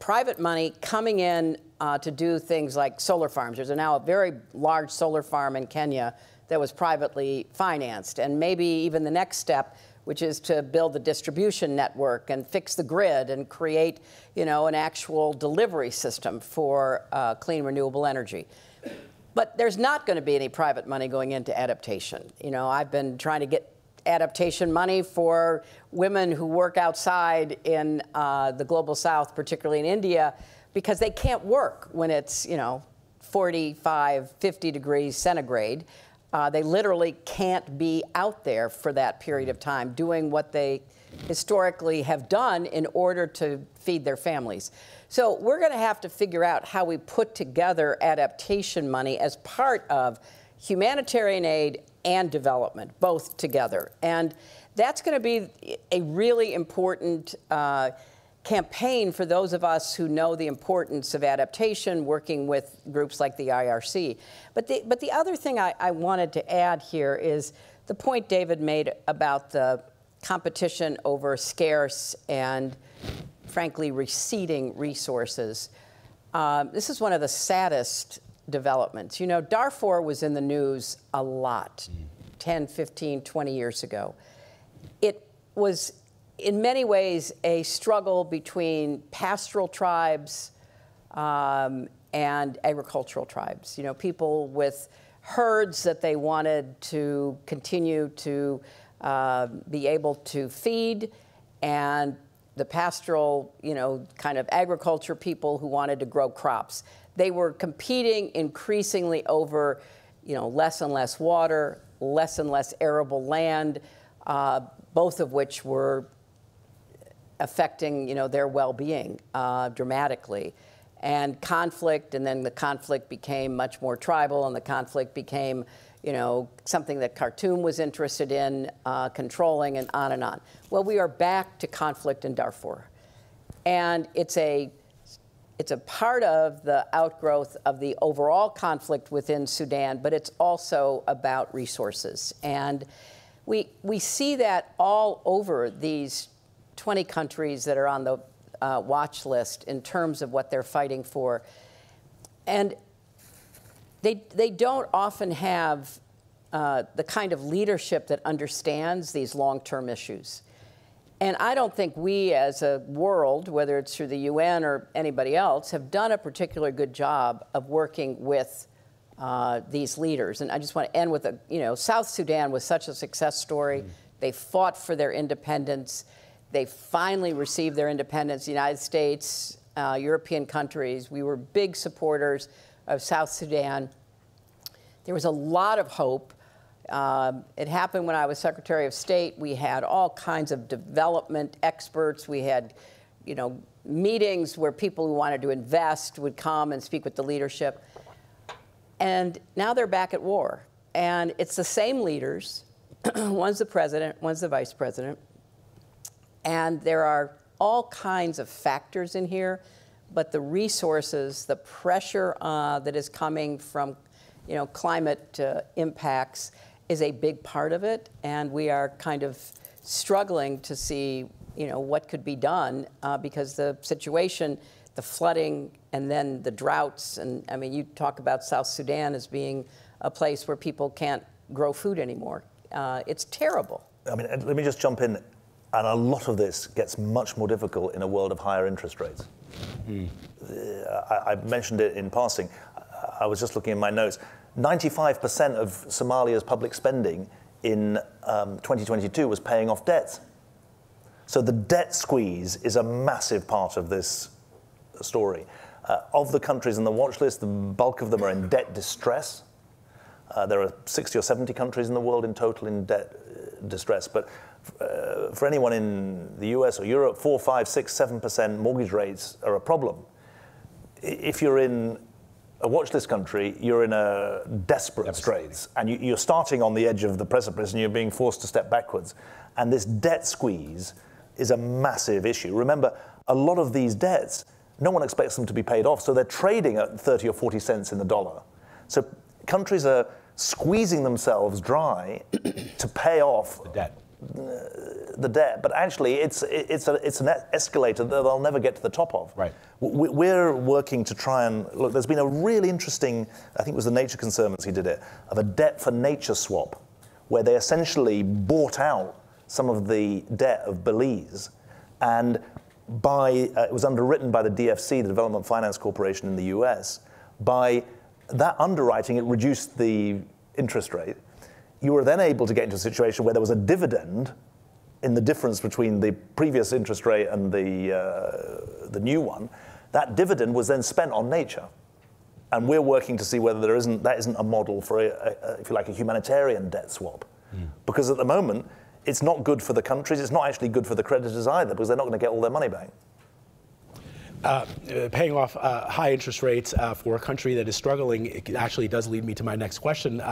private money coming in to do things like solar farms. There's now a very large solar farm in Kenya that was privately financed, and maybe even the next step, which is to build the distribution network and fix the grid and create, an actual delivery system for clean, renewable energy. But there's not going to be any private money going into adaptation. I've been trying to get adaptation money for women who work outside in the global south, particularly in India, because they can't work when it's, 45, 50 degrees centigrade. They literally can't be out there for that period of time doing what they historically have done in order to feed their families. So we're going to have to figure out how we put together adaptation money as part of humanitarian aid and development, both together. And that's going to be a really important campaign for those of us who know the importance of adaptation, working with groups like the IRC. But the other thing I wanted to add here is the point David made about the competition over scarce and, frankly, receding resources. This is one of the saddest developments. Darfur was in the news a lot 10, 15, 20 years ago. It was in many ways a struggle between pastoral tribes and agricultural tribes. People with herds that they wanted to continue to be able to feed, and the pastoral, kind of agriculture people who wanted to grow crops. They were competing increasingly over, less and less water, less and less arable land, both of which were affecting, their well-being dramatically. And conflict, and then the conflict became much more tribal, and the conflict became, something that Khartoum was interested in controlling, and on and on. Well, we are back to conflict in Darfur. And it's a part of the outgrowth of the overall conflict within Sudan, but it's also about resources. And we see that all over these 20 countries that are on the watch list in terms of what they're fighting for. And they don't often have the kind of leadership that understands these long-term issues. And I don't think we as a world, whether it's through the UN or anybody else, have done a particularly good job of working with these leaders. And I just want to end with, South Sudan was such a success story. They fought for their independence. They finally received their independence. The United States, European countries, we were big supporters of South Sudan. There was a lot of hope. It happened when I was Secretary of State. We had all kinds of development experts. We had, meetings where people who wanted to invest would come and speak with the leadership. And now they're back at war. And it's the same leaders. One's the president, one's the vice president. And there are all kinds of factors in here, but the resources, the pressure that is coming from, climate impacts is a big part of it. And we are kind of struggling to see, what could be done because the situation, the flooding, and then the droughts. And I mean, you talk about South Sudan as being a place where people can't grow food anymore. It's terrible. I mean, let me just jump in. And a lot of this gets much more difficult in a world of higher interest rates. I mentioned it in passing. I was just looking in my notes. 95% of Somalia's public spending in 2022 was paying off debts. So the debt squeeze is a massive part of this story. Of the countries in the watch list, the bulk of them are in debt distress. There are 60 or 70 countries in the world in total in debt distress. But for anyone in the US or Europe, 4, 5, 6, 7% mortgage rates are a problem. If you're in a watch list country, you're in a desperate straits, and you're starting on the edge of the precipice and you're being forced to step backwards. And this debt squeeze is a massive issue. Remember, a lot of these debts, no one expects them to be paid off, so they're trading at 30 or 40 cents in the dollar. So countries are squeezing themselves dry to pay off the debt, but actually it's an escalator that they'll never get to the top of. Right. We're working to try and look. There's been a really interesting, I think it was the Nature Conservancy did it, of a debt for nature swap, where they essentially bought out some of the debt of Belize, and it was underwritten by the DFC, the Development Finance Corporation in the US. By that underwriting, it reduced the interest rate. You were then able to get into a situation where there was a dividend in the difference between the previous interest rate and the new one. That dividend was then spent on nature. And we're working to see whether that isn't a model for, if you like, a humanitarian debt swap. Because at the moment, it's not good for the countries. It's not actually good for the creditors either, because they're not going to get all their money back. Paying off high interest rates for a country that is struggling, it actually does lead me to my next question.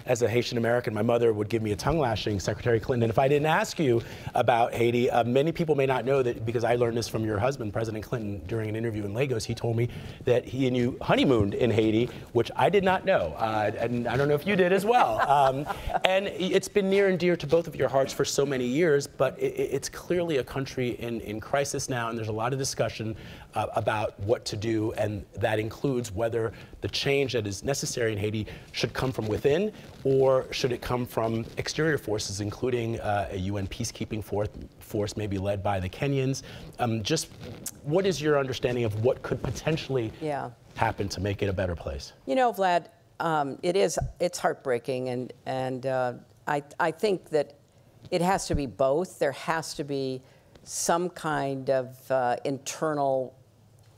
As a Haitian American, my mother would give me a tongue lashing, Secretary Clinton. And if I didn't ask you about Haiti, many people may not know that, because I learned this from your husband, President Clinton, during an interview in Lagos. He told me that he and you honeymooned in Haiti, which I did not know. And I don't know if you did as well. And it's been near and dear to both of your hearts for so many years, but it's clearly a country in crisis now, and there's a lot of discussion about what to do, and that includes whether the change that is necessary in Haiti should come from within, or should it come from exterior forces, including a UN peacekeeping force maybe led by the Kenyans. Just what is your understanding of what could potentially happen to make it a better place? You know, Vlad, it's heartbreaking, and I think that it has to be both. There has to be some kind of internal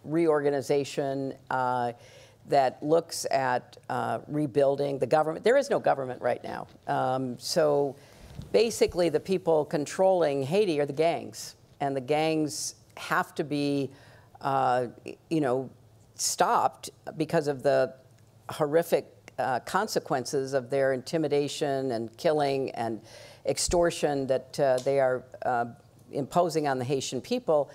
reorganization that looks at rebuilding the government. There is no government right now. So basically the people controlling Haiti are the gangs, and the gangs have to be, stopped because of the horrific consequences of their intimidation and killing and extortion that they are imposing on the Haitian people.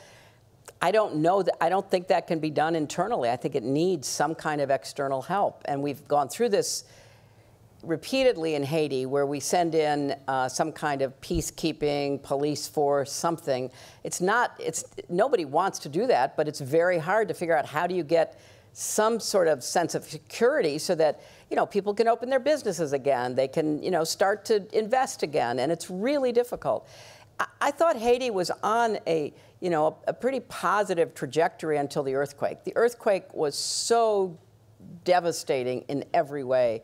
I don't think that can be done internally. I think it needs some kind of external help. And we've gone through this repeatedly in Haiti, where we send in some kind of peacekeeping, police force, something. Nobody wants to do that, but it's very hard to figure out how do you get some sort of sense of security so that, people can open their businesses again, they can, start to invest again, and it's really difficult. I thought Haiti was on a pretty positive trajectory until the earthquake. The earthquake was so devastating in every way.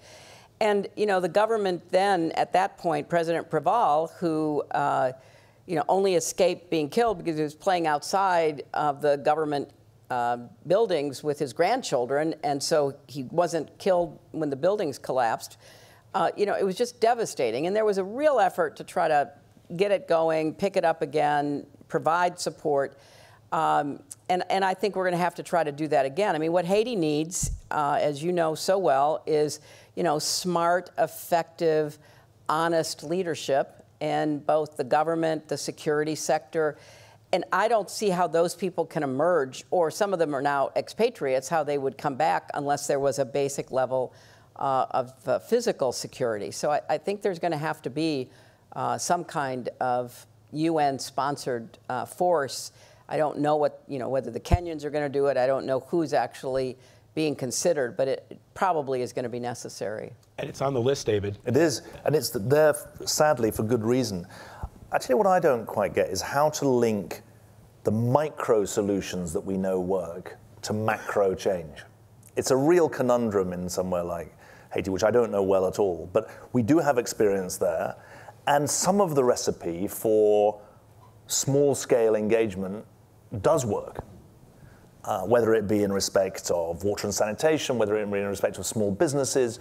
And, the government then, at that point, President Preval, who, only escaped being killed because he was playing outside of the government buildings with his grandchildren, and so he wasn't killed when the buildings collapsed. It was just devastating. And there was a real effort to try to get it going, pick it up again, provide support. And I think we're going to have to try to do that again. I mean, what Haiti needs, as you know so well, is, smart, effective, honest leadership in both the government, the security sector. And I don't see how those people can emerge, or some of them are now expatriates, how they would come back unless there was a basic level of physical security. So I think there's going to have to be some kind of UN-sponsored force. I don't know whether the Kenyans are going to do it. I don't know who's actually being considered, but it probably is going to be necessary. And it's on the list, David. It is, and it's there, sadly, for good reason. Actually, what I don't quite get is how to link the micro solutions that we know work to macro change. It's a real conundrum in somewhere like Haiti, which I don't know well at all, but we do have experience there, and some of the recipe for small-scale engagement does work, whether it be in respect of water and sanitation, whether it be in respect of small businesses.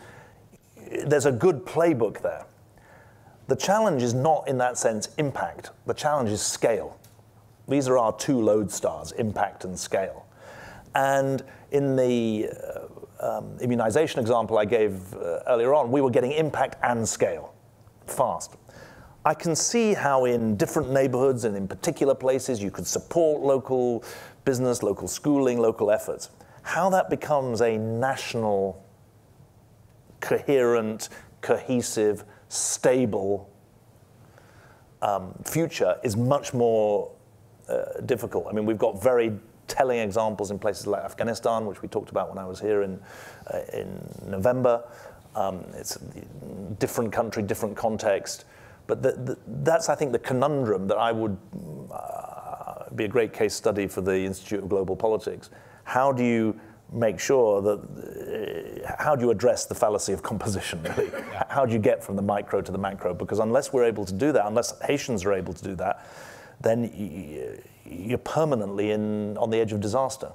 There's a good playbook there. The challenge is not, in that sense, impact. The challenge is scale. These are our two lodestars, impact and scale. And in the immunization example I gave earlier on, we were getting impact and scale fast. I can see how in different neighborhoods and in particular places you could support local business, local schooling, local efforts. How that becomes a national, coherent, cohesive, stable future is much more difficult. I mean, we've got very telling examples in places like Afghanistan, which we talked about when I was here in November. It's a different country, different context. But that's, I think, the conundrum that I would be a great case study for the Institute of Global Politics. How do you make sure that, how do you address the fallacy of composition, really? How do you get from the micro to the macro? Because unless we're able to do that, unless Haitians are able to do that, then you're permanently on the edge of disaster.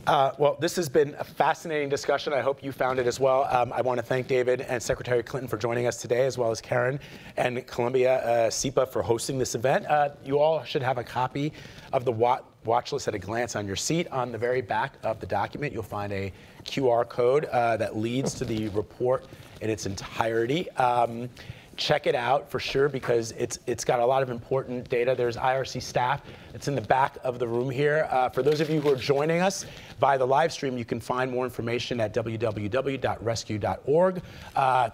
Well, this has been a fascinating discussion. I hope you found it as well. I want to thank David and Secretary Clinton for joining us today, as well as Keren and Columbia SIPA for hosting this event. You all should have a copy of the watch list at a glance on your seat. On the very back of the document, you'll find a QR code that leads to the report in its entirety. Check it out for sure, because it's got a lot of important data. There's IRC staff. It's in the back of the room here. For those of you who are joining us via the live stream, you can find more information at www.rescue.org.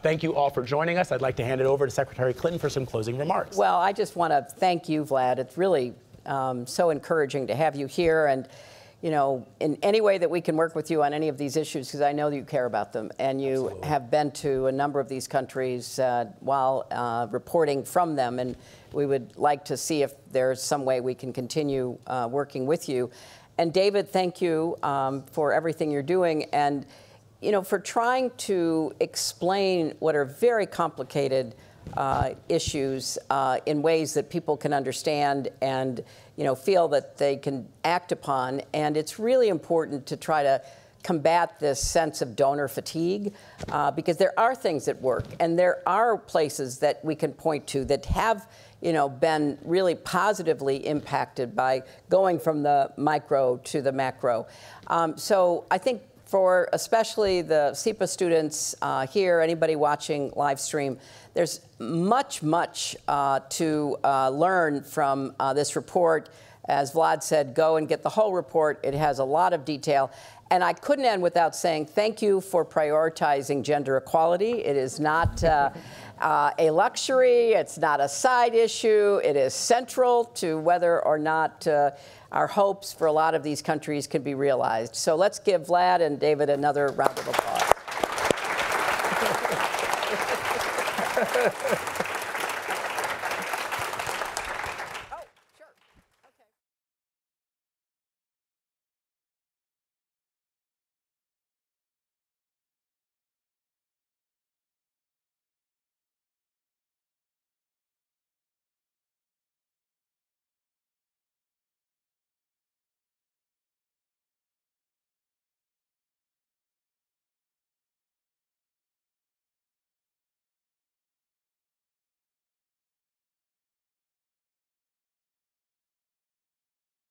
Thank you all for joining us. I'd like to hand it over to Secretary Clinton for some closing remarks. Well, I just want to thank you, Vlad. It's really so encouraging to have you here, and in any way that we can work with you on any of these issues, because I know that you care about them, and you Absolutely. have been to a number of these countries while reporting from them, and we would like to see if there's some way we can continue working with you. And David, thank you for everything you're doing, and for trying to explain what are very complicated issues in ways that people can understand and feel that they can act upon. And it's really important to try to combat this sense of donor fatigue, because there are things that work, and there are places that we can point to that have been really positively impacted by going from the micro to the macro. So I think for especially the SIPA students here, anybody watching live stream, there's much to learn from this report As Vlad said, go and get the whole report. It has a lot of detail. And I couldn't end without saying thank you for prioritizing gender equality. It is not a luxury. It's not a side issue. It is central to whether or not our hopes for a lot of these countries can be realized. So let's give Vlad and David another round of applause.